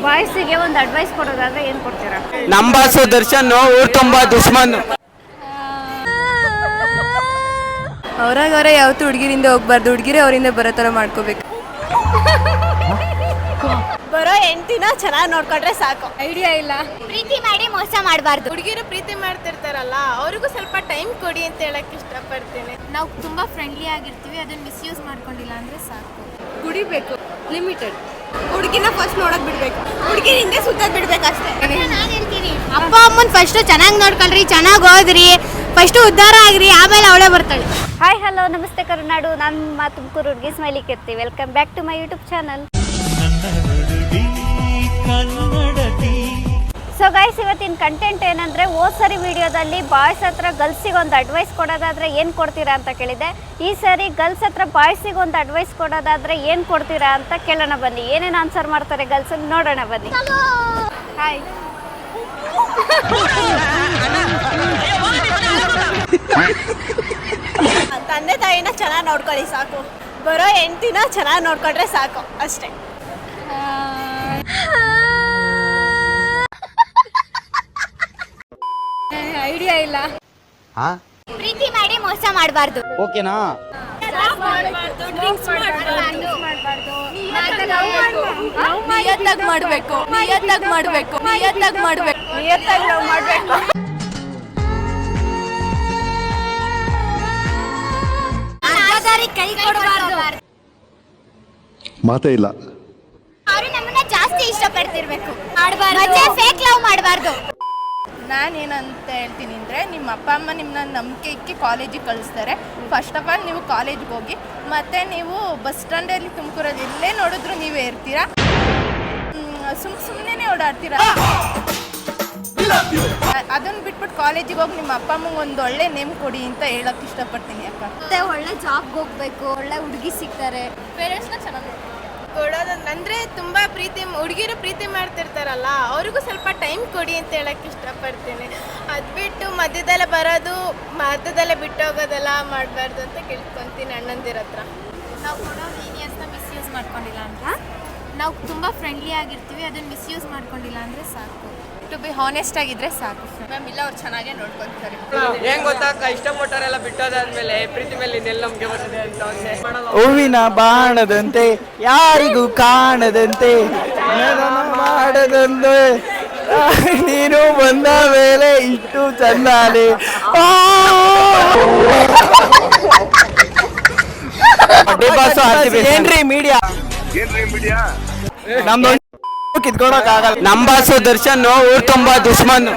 ಬಾಯ್ಸಿಗೆ ಒಂದು ಅಡ್ವೈಸ್ ಕೊಡೋದಾದ್ರೆ ಏನು ಕೊಡ್ತೀರಾ? ನಮ್ಮ ಬಾಸು ದರ್ಶನ್ ಊರು ತುಂಬಾ ದುಶ್ಮನ್. ಅವರಾಗವರೇ ಯಾವತ್ತೂ ಹುಡುಗಿರಿಂದ ಹೋಗ್ಬಾರ್ದು, ಹುಡುಗಿರೇ ಅವರಿಂದ ಬರೋ ಥರ ಮಾಡ್ಕೋಬೇಕು. ಬರೋ ಹೆಂಡತಿನ ಚೆನ್ನಾಗಿ ನೋಡ್ಕೊಂಡ್ರೆ ಸಾಕು. ಐಡಿಯಾ ಇಲ್ಲ. ಪ್ರೀತಿ ಮಾಡಿ ಮೋಸ ಮಾಡಬಾರ್ದು. ಹುಡುಗಿರು ಪ್ರೀತಿ ಮಾಡ್ತಿರ್ತಾರಲ್ಲ ಅವ್ರಿಗೂ ಸ್ವಲ್ಪ ಟೈಮ್ ಕೊಡಿ ಅಂತ ಹೇಳಕ್ ಇಷ್ಟಪಡ್ತೀನಿ. ನಾವು ತುಂಬಾ ಫ್ರೆಂಡ್ಲಿ ಆಗಿರ್ತೀವಿ, ಅದನ್ನ ಮಿಸ್ಯೂಸ್ ಮಾಡ್ಕೊಂಡಿಲ್ಲ ಅಂದ್ರೆ ಸಾಕು. ಕುಡಿಬೇಕು, ಲಿಮಿಟೆಡ್. ಹುಡುಗಿನ ಫಸ್ಟ್ ನೋಡಕ್ ಬಿಡ್ಬೇಕು, ಹುಡುಗಿ ಹಿಂದೆ ಸುತ್ತಕ್ ಬಿಡ್ಬೇಕು ಅಷ್ಟೇ. ನಾನು ಹೇಳ್ತೀನಿ, ಅಪ್ಪ ಅಮ್ಮನ್ ಫಸ್ಟ್ ಚೆನ್ನಾಗಿ ನೋಡ್ಕೊಳ್ರಿ, ಚೆನ್ನಾಗಿ ಓದ್ರಿ, ಫಸ್ಟ್ ಉದ್ಧಾರ ಆಗ್ರಿ, ಆಮೇಲೆ ಅವಳೇ ಬರ್ತಾಳೆ. ಹಾಯ್ ಹಲೋ ನಮಸ್ತೆ ಕರುನಾಡು, ನಾನು ತುಮಕೂರು ಹುಡುಗಿ Smiley Keerthi. Welcome back to my YouTube channel. So guys, ಇವತ್ತಿನ ಕಂಟೆಂಟ್ ಏನಂದರೆ, ಹೋದ ಸರಿ ವಿಡಿಯೋದಲ್ಲಿ ಬಾಯ್ಸ್ ಹತ್ರ ಗರ್ಲ್ಸಿಗೆ ಒಂದು ಅಡ್ವೈಸ್ ಕೊಡೋದಾದರೆ ಏನು ಕೊಡ್ತೀರಾ ಅಂತ ಕೇಳಿದೆ. ಈ ಸರಿ ಗರ್ಲ್ಸ್ ಹತ್ರ ಬಾಯ್ಸಿಗೆ ಒಂದು ಅಡ್ವೈಸ್ ಕೊಡೋದಾದರೆ ಏನು ಕೊಡ್ತೀರಾ ಅಂತ ಕೇಳೋಣ ಬನ್ನಿ. ಏನೇನು ಆನ್ಸರ್ ಮಾಡ್ತಾರೆ ಗರ್ಲ್ಸ್ ನೋಡೋಣ ಬನ್ನಿ. ಹಾಯ್. ತಂದೆ ತಾಯಿನ ಚೆನ್ನಾಗಿ ನೋಡ್ಕೊಳ್ಳಿ ಸಾಕು, ಬರೋ ಹೆಂಡತಿನ ಚೆನ್ನಾಗಿ ನೋಡ್ಕೊಂಡ್ರೆ ಸಾಕು ಅಷ್ಟೇ. ಐಡಿಯಾ ಇಲ್ಲ. ಪ್ರೀತಿ ಮಾಡಿ ಮೋಸ ಮಾಡಬಾರ್ದು. ಓಕೆನಾ? ನಿಯತ್ತಾಗಿ ಮಾಡಬೇಕು, ನಿಯತ್ತಾಗಿ ಮಾಡಬೇಕು, ನಿಯತ್ತಾಗಿ ಮಾಡಬೇಕು, ನಿಯತ್ತಾಗಿ ಲವ್ ಮಾಡಬೇಕು. ಕೈ ಕೊಡಬಾರ್ದು. ಮಾತೇ ಇಲ್ಲ. ಅವರು ನಮ್ಮನ್ನ ಜಾಸ್ತಿ ಇಷ್ಟಪಡ್ತಿರ್ಬೇಕು, ಮಾಡಬಾರ್ದು. ಫೇಕ್ ಲವ್ ಮಾಡಬಾರ್ದು. ನಾನೇನಂತ ಹೇಳ್ತೀನಿ ಅಂದರೆ, ನಿಮ್ಮ ಅಪ್ಪ ಅಮ್ಮ ನಿಮ್ಮನ್ನ ನಂಬಿಕೆ ಇಕ್ಕಿ ಕಾಲೇಜಿಗೆ ಕಳಿಸ್ತಾರೆ. ಫಸ್ಟ್ ಆಫ್ ಆಲ್ ನೀವು ಕಾಲೇಜ್ಗೆ ಹೋಗಿ, ಮತ್ತು ನೀವು ಬಸ್ ಸ್ಟ್ಯಾಂಡಲ್ಲಿ ತುಮಕೂರಲ್ಲಿ ಎಲ್ಲೇ ನೋಡಿದ್ರು ನೀವೇ ಇರ್ತೀರಾ, ಸುಮ್ಮನೆ ಓಡಾಡ್ತೀರಾ. ಅದನ್ನು ಬಿಟ್ಬಿಟ್ಟು ಕಾಲೇಜಿಗೆ ಹೋಗಿ ನಿಮ್ಮ ಅಪ್ಪ ಅಮ್ಮಂಗೆ ಒಂದು ಒಳ್ಳೆ ನೇಮ್ ಕೊಡಿ ಅಂತ ಹೇಳೋಕ್ಕೆ ಇಷ್ಟಪಡ್ತೀನಿ. ಅಕ್ಕ ಮತ್ತೆ ಒಳ್ಳೆ ಜಾಬ್ಗೆ ಹೋಗ್ಬೇಕು, ಒಳ್ಳೆ ಹುಡುಗಿ ಸಿಗ್ತಾರೆ, ಪೇರೆಂಟ್ಸ್ನ ಚೆನ್ನಾಗಿ ಕೊಡೋದಂದ್ರೆ ತುಂಬಾ ಪ್ರೀತಿ, ಹುಡುಗಿರು ಪ್ರೀತಿ ಮಾಡ್ತಿರ್ತಾರಲ್ಲ ಅವ್ರಿಗೂ ಸ್ವಲ್ಪ ಟೈಮ್ ಕೊಡಿ ಅಂತ ಹೇಳಕ್ ಇಷ್ಟಪಡ್ತೀನಿ. ಅದು ಬಿಟ್ಟು ಮಧ್ಯದಲ್ಲೇ ಬರೋದು, ಮಧ್ಯದಲ್ಲೇ ಬಿಟ್ಟು ಹೋಗೋದೆಲ್ಲ ಮಾಡಬಾರ್ದು ಅಂತ ಕೇಳ್ಕೊಂತೀನಿ ಅಣ್ಣಂದಿರ ಹತ್ರ. ನಾವು ಕೊಡೋ ಲೀನಿಯನ್ಸ್ನ ಮಿಸ್ಯೂಸ್ ಮಾಡ್ಕೊಂಡಿಲ್ಲ ಅಂತ, ನಾವು ತುಂಬ ಫ್ರೆಂಡ್ಲಿ ಆಗಿರ್ತೀವಿ, ಅದನ್ನ ಮಿಸ್ಯೂಸ್ ಮಾಡ್ಕೊಂಡಿಲ್ಲ ಅಂದರೆ ಸಾಕು. ಟು ಬಿ ಹಾನೆಸ್ಟ್ ಆಗಿದ್ರೆ ಸಾಕು ಮ್ಯಾಮ್. ಇಲ್ಲ, ಅವ್ರು ಚೆನ್ನಾಗೇ ನೋಡ್ಕೊತಾರೆ. ಹೆಂಗ್ ಗೊತ್ತಾಕ ಇಷ್ಟಪಟ್ಟವರೆಲ್ಲ ಬಿಟ್ಟೋದಾದ್ಮೇಲೆ ಪ್ರೀತಿ ಮೇಲೆ ಇನ್ನೆಲ್ಲ ನಮ್ಗೆ ಬರ್ತದೆ ಅಂತ. ಹೂವಿನ ಬಾಣದಂತೆ ಯಾರಿಗೂ ಕಾಣದಂತೆ ಮಾಡದಂತೆ ನೀನು ಬಂದ ಮೇಲೆ ಇಷ್ಟು ಚಂದಾನೆ. ಏನ್ರಿ ಮೀಡಿಯಾ ನಮ್ದು ಕಿತ್ಕೊಳಕ್ಕಾಗಲ್ಲ. ನಮ್ಮ ಬಾಸು ದರ್ಶನ್ ಊರು ತುಂಬಾ ದುಶ್ಮನ್.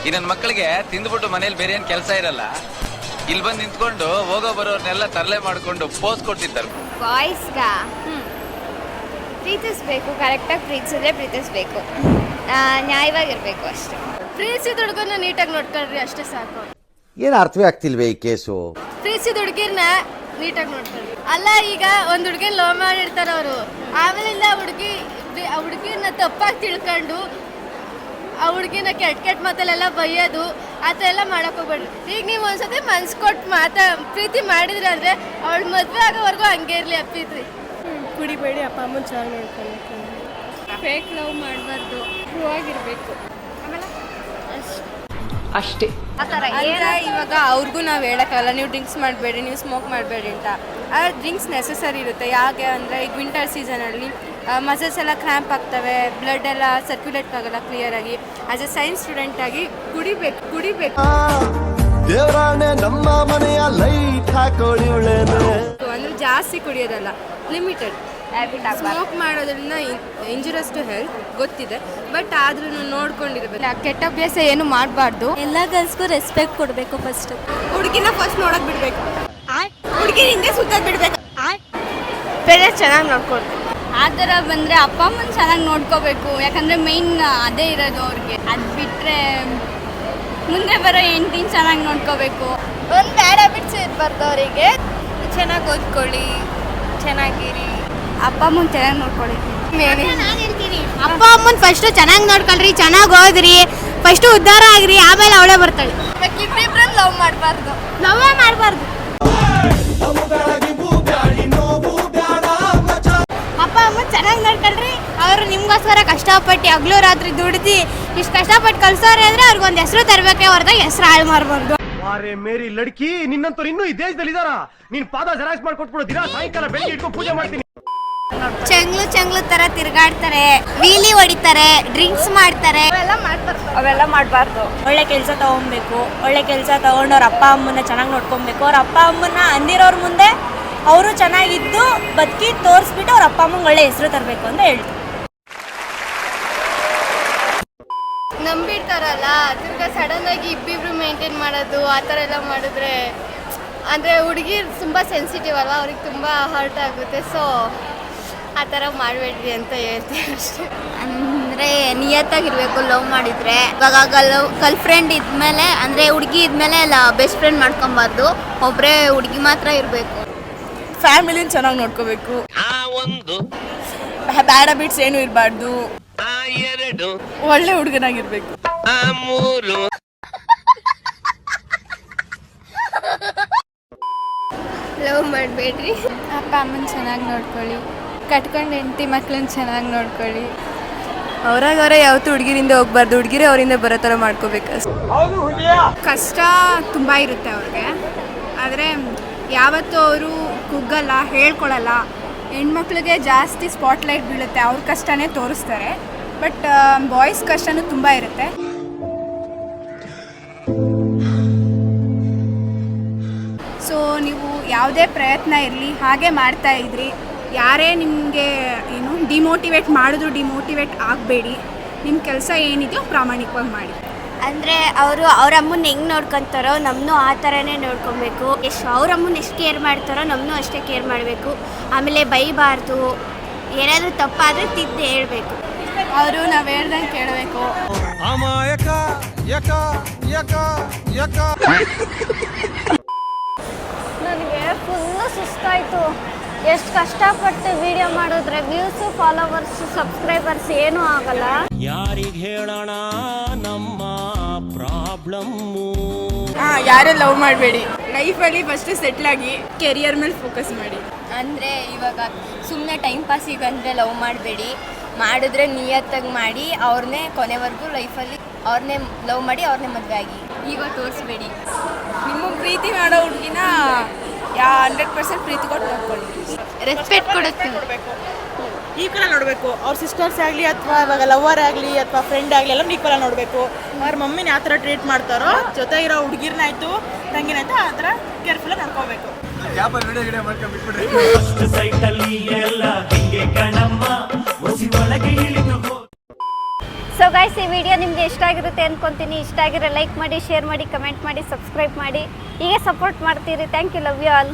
ಈ ನನ್ನ ಮಕ್ಕಳಿಗೆ ತಿಂದ್ಬಿಟ್ಟು ಮನೇಲಿ ಬೇರೆ ಏನ್ ಕೆಲಸ ಇರಲ್ಲ, ಇಲ್ಲಿ ಬಂದು ನಿಂತ್ಕೊಂಡು ಹೋಗೋ ಬರೋರ್ನೆಲ್ಲ ತರಲೆ ಮಾಡ್ಕೊಂಡು ಪೋಸ್ ಕೊಡ್ತಿದ್ದಾರೆ. ಬಾಯ್ಸ್ಗ ಪ್ರೀತಿಸ್ಬೇಕು, ಕರೆಕ್ಟಾಗಿ ಪ್ರೀತಿಸಿದ್ರೆ ಪ್ರೀತಿಸ್ಬೇಕು, ನ್ಯಾಯವಾಗಿರ್ಬೇಕು ಅಷ್ಟೇ. ಪ್ರೀತಿಸಿದ ಹುಡುಗನ ನೀಟಾಗಿ ನೋಡ್ಕೊಳ್ರಿ, ಅಷ್ಟೇ ಸಾಕು. ಏನು ಅರ್ಥವೇ ಆಗ್ತಿಲ್ವೇ ಈ ಕೇಸು? ಪ್ರೀತಿಸಿದ ಹುಡುಗಿರ್ನ ನೀಟಾಗಿ ನೋಡ್ಕೊಳ್ರಿ. ಅಲ್ಲ, ಈಗ ಒಂದು ಹುಡುಗಿನ ಲವ್ ಮಾಡಿರ್ತಾರೆ ಅವರು, ಆಮೇಲಿಂದ ಆ ಹುಡುಗಿನ ತಪ್ಪಾಗಿ ತಿಳ್ಕೊಂಡು ಆ ಹುಡುಗಿನ ಕೆಟ್ಟ ಮಾತಲ್ಲೆಲ್ಲ ಬೈಯೋದು ಆ ಥರ ಎಲ್ಲ ಮಾಡಕ್ಕೆ ಹೋಗ್ಬೇಡ್ರಿ. ಈಗ ನೀವು ಒಂದ್ಸತಿ ಮನ್ಸು ಕೊಟ್ಟು ಪ್ರೀತಿ ಮಾಡಿದ್ರಿ ಅಂದರೆ ಅವಳು ಮದುವೆ ಆಗೋವರೆಗೂ ಹಂಗೆ ಇರಲಿ ಅಪ್ಪಿದ್ರಿ. ಕುಡಿಬೇಡಿ, ಅಪ್ಪ ಅಮ್ಮನ ಚೆನ್ನಾಗಿ ನೋಡ್ಕೊಳ್ಬೇಕು, ಫೇಕ್ ಲವ್ ಮಾಡಬಾರ್ದು, ಟ್ರೂ ಆಗಿರಬೇಕು, ಅಷ್ಟೇ. ಅಂದರೆ ಇವಾಗ ಅವ್ರಿಗೂ ನಾವು ಹೇಳೋಕ್ಕಾಗಲ್ಲ ನೀವು ಡ್ರಿಂಕ್ಸ್ ಮಾಡಬೇಡಿ, ನೀವು ಸ್ಮೋಕ್ ಮಾಡಬೇಡಿ ಅಂತ. ಆದರೆ ಡ್ರಿಂಕ್ಸ್ ನೆಸೆಸರಿ ಇರುತ್ತೆ. ಯಾಕೆ ಅಂದರೆ ಈಗ ವಿಂಟರ್ ಸೀಸನಲ್ಲಿ ಮಸಲ್ಸ್ ಎಲ್ಲ ಕ್ರ್ಯಾಂಪ್ ಆಗ್ತವೆ, ಬ್ಲಡ್ ಎಲ್ಲ ಸರ್ಕ್ಯುಲೇಟ್ ಆಗಲ್ಲ ಕ್ಲಿಯರಾಗಿ. ಆಸ್ ಎ ಸೈನ್ಸ್ ಸ್ಟೂಡೆಂಟಾಗಿ ಕುಡಿಬೇಕು ದೇವರಾಣೆ ನಮ್ಮ ಮನೆಯ ಲೈಟ್ ಹಾಕೊಳ್ಳಿ. ಅಂದರೆ ಜಾಸ್ತಿ ಕುಡಿಯೋದಲ್ಲ, ಲಿಮಿಟೆಡ್. ಸ್ಮೋಕ್ ಮಾಡೋದ್ರಿಂದ ಇಂಜುರಿಯಸ್ ಟು ಹೆಲ್ತ್ ಗೊತ್ತಿದೆ, ಬಟ್ ಆದ್ರೂ ನೋಡ್ಕೊಂಡಿರ್ಬೇಕು. ಕೆಟ್ಟ ಅಭ್ಯಾಸ ಏನು ಮಾಡಬಾರ್ದು. ಎಲ್ಲ ಗರ್ಲ್ಸ್ಗೂ ರೆಸ್ಪೆಕ್ಟ್ ಕೊಡಬೇಕು. ಫಸ್ಟ್ ಹುಡುಗಿನ ಫಸ್ಟ್ ನೋಡಕ್ ಬಿಡ್ಬೇಕು, ಹುಡುಗಿ ಹಿಂದೆ ಸುತ್ತಕ್ ಬಿಡ್ಬೇಕು, ಪೇರೆಂಟ್ಸ್ ಚೆನ್ನಾಗಿ ನೋಡ್ಕೊಳ್ಬೇಕು. ಆ ಥರ ಬಂದರೆ ಅಪ್ಪ ಅಮ್ಮನ ಚೆನ್ನಾಗಿ ನೋಡ್ಕೋಬೇಕು, ಯಾಕಂದರೆ ಮೇಯ್ನ್ ಅದೇ ಇರೋದು ಅವ್ರಿಗೆ. ಅದು ಬಿಟ್ಟರೆ ಮುಂದೆ ಬರೋ ಹೆಂಡ್ತಿನ ಚೆನ್ನಾಗಿ ನೋಡ್ಕೋಬೇಕು. ಒಂದು ಬ್ಯಾಡ್ ಹ್ಯಾಬಿಟ್ಸ್ ಇರಬಾರ್ದು ಅವರಿಗೆ. ಚೆನ್ನಾಗಿ ಓದ್ಕೊಳ್ಳಿ, ಚೆನ್ನಾಗಿರಿ, ಅಪ್ಪ ಅಮ್ಮನ ಚೆನ್ನಾಗಿ ನೋಡ್ಕೊಳ್ಳಿ. ನಾನು ಹೇಳ್ತೀನಿ, ಅಪ್ಪ ಅಮ್ಮನ ಫಸ್ಟ್ ಚೆನ್ನಾಗಿ ನೋಡ್ಕೊಳ್ರಿ, ಚೆನ್ನಾಗಿ ಓದ್ರಿ, ಫಸ್ಟ್ ಉದ್ಧಾರ ಆಗ್ರಿ, ಆಮೇಲೆ ಅವಳೇ ಬರ್ತಾಳೆ. ಇಬ್ಬರಿಬ್ಬರನ್ನ ಲವ್ ಮಾಡಬಾರ್ದು, ಲವ್ ಮಾಡಬಾರ್ದು. ಅಂಕಲ್ರಿ ಅವರು ನಿಮ್ಗೋಸ್ಕರ ಕಷ್ಟಪಟ್ಟು ಹಗ್ಲು ರಾತ್ರಿ ದುಡ್ದು ಇಷ್ಟು ಕಷ್ಟಪಟ್ಟು ಕಲ್ಸೋರೆ ಅಂದ್ರೆ ಅವ್ರಿಗೊಂದು ಹೆಸರು ತರಬೇಕೆ ಹೊರದಾಗ ಹೆಸರು ಹಾಳು ಮಾಡಬಾರ್ದು. ಅರೆ ಮೇರಿ ಲಡ್ಕಿ, ನಿನ್ನಂತವ್ರು ಇನ್ನೂ ಈ ದೇಶದಲ್ಲಿ ಇದಾರ? ನೀನ್ ಪಾದ ಜೆರಾಕ್ಸ್ ಮಾಡ್ಕೊಟ್ಬಿಡು, ದಿನ ಸಾಯಂಕಾಲ ಬೆಳಿಗ್ಗೆ ಇಟ್ಕೊಂಡು ಪೂಜೆ ಮಾಡ್ತೀನಿ. ಚೆಂಗ್ಲು ತರ ತಿರ್ಗಾಡ್ತಾರೆ, ವೀಲಿ ಹೊಡಿತಾರೆ, ಡ್ರಿಂಕ್ಸ್ ಮಾಡ್ತಾರೆ, ಅವೆಲ್ಲ ಮಾಡಬಾರ್ದು. ಒಳ್ಳೆ ಕೆಲಸ ತಗೊಬೇಕು, ಒಳ್ಳೆ ಕೆಲಸ ತಗೊಂಡು ಅವ್ರ ಅಪ್ಪ ಅಮ್ಮನ ಚೆನ್ನಾಗಿ ನೋಡ್ಕೊಬೇಕು. ಅವ್ರ ಅಪ್ಪ ಅಮ್ಮನ ಅಂದಿರೋರ ಮುಂದೆ ಅವರು ಚೆನ್ನಾಗಿದ್ದು ಬದುಕಿ ತೋರಿಸ್ಬಿಟ್ಟು ಅವ್ರ ಅಪ್ಪ ಅಮ್ಮಂಗೆ ಒಳ್ಳೆ ಹೆಸರು ತರಬೇಕು ಅಂತ ಹೇಳ್ತೀವಿ. ನಂಬಿರ್ತಾರಲ್ಲ ತಿರ್ಗಾ ಸಡನ್ ಆಗಿ ಇಬ್ಬಿಬ್ರು ಮೇಂಟೈನ್ ಮಾಡೋದು ಆ ಥರ ಎಲ್ಲ ಮಾಡಿದ್ರೆ ಅಂದರೆ ಹುಡುಗಿ ತುಂಬ ಸೆನ್ಸಿಟಿವ್ ಅಲ್ವಾ, ಅವ್ರಿಗೆ ತುಂಬ ಹರ್ಟ್ ಆಗುತ್ತೆ. ಸೊ ಆ ಥರ ಮಾಡಬೇಡ್ರಿ ಅಂತ ಹೇಳ್ತೀವಿ ಅಷ್ಟೇ. ಅಂದರೆ ನಿಯತ್ತಾಗಿರಬೇಕು ಲವ್ ಮಾಡಿದರೆ. ಇವಾಗ ಗರ್ಲ್ ಫ್ರೆಂಡ್ ಇದ್ಮೇಲೆ ಅಂದರೆ ಹುಡುಗಿ ಇದ್ಮೇಲೆ ಎಲ್ಲ ಬೆಸ್ಟ್ ಫ್ರೆಂಡ್ ಮಾಡ್ಕೊಬಾರ್ದು, ಒಬ್ಬರೇ ಹುಡುಗಿ ಮಾತ್ರ ಇರಬೇಕು. ಫ್ಯಾಮಿಲಿನ ಚೆನ್ನಾಗಿ ನೋಡ್ಕೋಬೇಕು, ಬ್ಯಾಡ್ ಹ್ಯಾಬಿಟ್ಸ್ ಏನು ಇರಬಾರ್ದು, ಒಳ್ಳೆ ಹುಡುಗನಾಗಿರ್ಬೇಕು. ಲವ್ ಮಾಡಬೇಡ್ರಿ, ಅಪ್ಪ ಅಮ್ಮನ ಚೆನ್ನಾಗಿ ನೋಡ್ಕೊಳ್ಳಿ, ಕಟ್ಕೊಂಡು ಹೆಂಡತಿ ಮಕ್ಳನ್ನ ಚೆನ್ನಾಗಿ ನೋಡ್ಕೊಳ್ಳಿ. ಅವ್ರಾಗವ್ರೆ ಯಾವತ್ತೂ ಹುಡುಗಿರಿಂದ ಹೋಗ್ಬಾರ್ದು, ಹುಡುಗಿರೇ ಅವರಿಂದ ಬರೋ ಥರ ಮಾಡ್ಕೋಬೇಕು. ಕಷ್ಟ ತುಂಬ ಇರುತ್ತೆ ಅವ್ರಿಗೆ, ಆದರೆ ಯಾವತ್ತೂ ಅವರು ಕುಗ್ಗಲ್ಲ, ಹೇಳ್ಕೊಳಲ್ಲ. ಹೆಣ್ಮಕ್ಳಿಗೆ ಜಾಸ್ತಿ ಸ್ಪಾಟ್ಲೈಟ್ ಬೀಳುತ್ತೆ, ಅವ್ರ ಕಷ್ಟನೇ ತೋರಿಸ್ತಾರೆ. ಬಟ್ ಬಾಯ್ಸ್ ಕಷ್ಟನೂ ತುಂಬ ಇರುತ್ತೆ. ಸೊ ನೀವು ಯಾವುದೇ ಪ್ರಯತ್ನ ಇರಲಿ ಹಾಗೆ ಮಾಡ್ತಾ ಇದ್ರಿ. ಯಾರೇ ನಿಮಗೆ ಏನು ಡಿಮೋಟಿವೇಟ್ ಮಾಡಿದ್ರು ಡಿಮೋಟಿವೇಟ್ ಆಗಬೇಡಿ. ನಿಮ್ಮ ಕೆಲಸ ಏನಿದೆಯೋ ಪ್ರಾಮಾಣಿಕವಾಗಿ ಮಾಡಿ. ಅಂದರೆ ಅವರು ಅವ್ರ ಅಮ್ಮನ ಹೆಂಗೆ ನೋಡ್ಕೊತಾರೋ ನಮ್ಮನ್ನೂ ಆ ಥರನೇ ನೋಡ್ಕೊಬೇಕು. ಅವ್ರ ಅಮ್ಮನ ಎಷ್ಟು ಕೇರ್ ಮಾಡ್ತಾರೋ ನಮ್ಮನ್ನೂ ಅಷ್ಟೇ ಕೇರ್ ಮಾಡಬೇಕು. ಆಮೇಲೆ ಬೈಬಾರ್ದು, ಏನಾದರೂ ತಪ್ಪಾದರೆ ತಿದ್ದಿ ಹೇಳಬೇಕು. ಅವರು ನಾವು ಹೇಳ್ದಂಗೆ ಕೇಳಬೇಕು. ನನಗೆ ಫುಲ್ಲು ಸುಸ್ತಾಯಿತು. ಎಷ್ಟು ಕಷ್ಟಪಟ್ಟು ವಿಡಿಯೋ ಮಾಡಿದ್ರೆ ವ್ಯೂಸು ಫಾಲೋವರ್ಸು ಸಬ್ಸ್ಕ್ರೈಬರ್ಸ್ ಏನೂ ಆಗಲ್ಲ. ಯಾರಿಗೆ ಹೇಳೋಣ ನಮ್ಮ ಪ್ರಾಬ್ಲಮ್ಮು? ಯಾರು ಲವ್ ಮಾಡಬೇಡಿ. ಲೈಫಲ್ಲಿ ಫಸ್ಟ್ ಸೆಟ್ಲ್ ಆಗಿ ಕೆರಿಯರ್ ಮೇಲೆ ಫೋಕಸ್ ಮಾಡಿ. ಅಂದರೆ ಇವಾಗ ಸುಮ್ಮನೆ ಟೈಮ್ ಪಾಸಿಗೆ ಅಂದರೆ ಲವ್ ಮಾಡಬೇಡಿ. ಮಾಡಿದ್ರೆ ನಿಯತ್ತಾಗಿ ಮಾಡಿ, ಅವ್ರನ್ನೇ ಕೊನೆವರೆಗೂ ಲೈಫಲ್ಲಿ ಅವ್ರನ್ನೇ ಲವ್ ಮಾಡಿ ಅವ್ರನ್ನೇ ಮದುವೆ ಆಗಿ. ಇವಾಗ ತೋರಿಸ್ಬೇಡಿ. ನಿಮ್ಮ ಪ್ರೀತಿ ಮಾಡೋ ಹುಡುಗಿನ 100% ಪ್ರೀತಿ ಕೊಟ್ಟು ನೋಡ್ಕೊಳ್ಳಿ. ರೆಸ್ಪೆಕ್ಟ್ ಕೊಡುತ್ತೆ. ಈಕ್ವಲ್ ನೋಡಬೇಕು. ಅವ್ರ ಸಿಸ್ಟರ್ಸ್ ಆಗಲಿ ಅಥವಾ ಇವಾಗ ಲವರ್ ಆಗಲಿ ಅಥವಾ ಫ್ರೆಂಡ್ ಆಗಲಿ ಎಲ್ಲ ಈಕ್ವಲ್ ನೋಡಬೇಕು. ಅವ್ರ ಮಮ್ಮಿನ ಯಾವ ಥರ ಟ್ರೀಟ್ ಮಾಡ್ತಾರೋ, ಜೊತೆ ಇರೋ ಹುಡುಗಿರ್ನಾಯ್ತು ತಂಗಿನಾಯ್ತು ಆ ಥರ ಕೇರ್ಫುಲ್ಲಾಗಿ ನೋಡ್ಕೋಬೇಕು. ಸೊ ಗೈಸ್, ಈ ವಿಡಿಯೋ ನಿಮಗೆ ಇಷ್ಟ ಆಗಿರುತ್ತೆ ಅಂದ್ಕೊತೀನಿ. ಇಷ್ಟ ಆಗಿರೋ ಲೈಕ್ ಮಾಡಿ, ಶೇರ್ ಮಾಡಿ, ಕಮೆಂಟ್ ಮಾಡಿ, ಸಬ್ಸ್ಕ್ರೈಬ್ ಮಾಡಿ. ಹೀಗೆ ಸಪೋರ್ಟ್ ಮಾಡ್ತೀರಿ. Thank you, love you all.